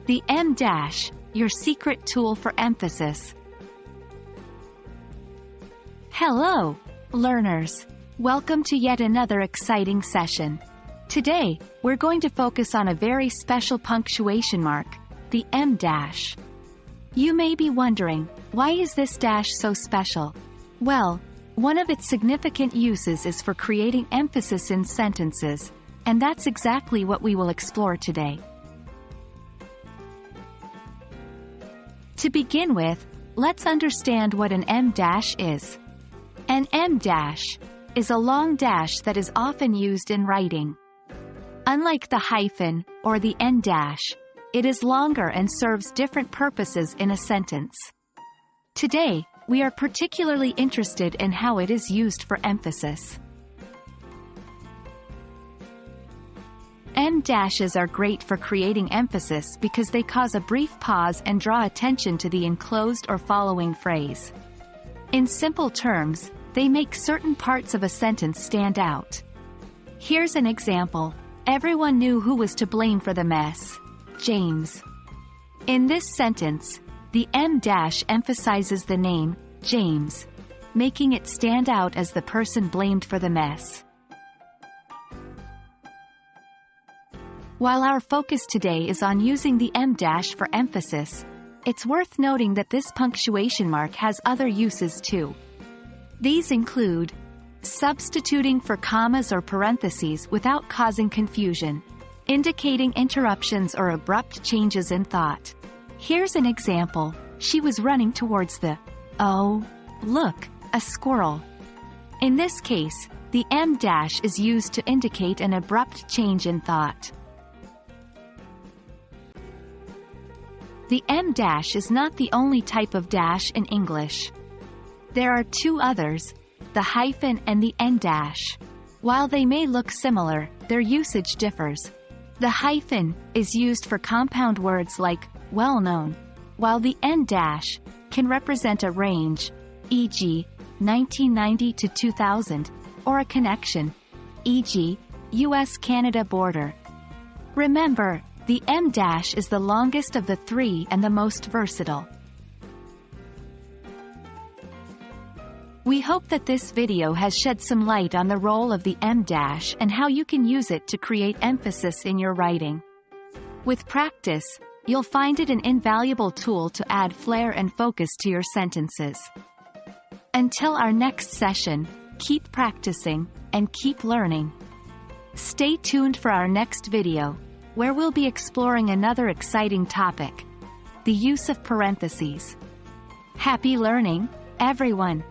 The em dash, your secret tool for emphasis. Hello, learners. Welcome to yet another exciting session. Today, we're going to focus on a very special punctuation mark, the em dash. You may be wondering, why is this dash so special? Well, one of its significant uses is for creating emphasis in sentences, and that's exactly what we will explore today. To begin with, let's understand what an em dash is. An em dash is a long dash that is often used in writing. Unlike the hyphen or the en dash, it is longer and serves different purposes in a sentence. Today, we are particularly interested in how it is used for emphasis. Em dashes are great for creating emphasis because they cause a brief pause and draw attention to the enclosed or following phrase. In simple terms, they make certain parts of a sentence stand out. Here's an example. Everyone knew who was to blame for the mess. James. In this sentence, the em dash emphasizes the name, James, making it stand out as the person blamed for the mess. While our focus today is on using the em dash for emphasis, it's worth noting that this punctuation mark has other uses too. These include substituting for commas or parentheses without causing confusion, indicating interruptions or abrupt changes in thought. Here's an example. She was running towards the, oh, look, a squirrel. In this case, the em dash is used to indicate an abrupt change in thought. The em dash is not the only type of dash in English. There are two others, the hyphen and the en dash. While they may look similar, their usage differs. The hyphen is used for compound words like well-known, while the en dash can represent a range, e.g., 1990 to 2000, or a connection, e.g., US-Canada border. Remember, the em dash is the longest of the three and the most versatile. We hope that this video has shed some light on the role of the em dash and how you can use it to create emphasis in your writing. With practice, you'll find it an invaluable tool to add flair and focus to your sentences. Until our next session, keep practicing and keep learning. Stay tuned for our next video, where we'll be exploring another exciting topic, the use of parentheses. Happy learning, everyone!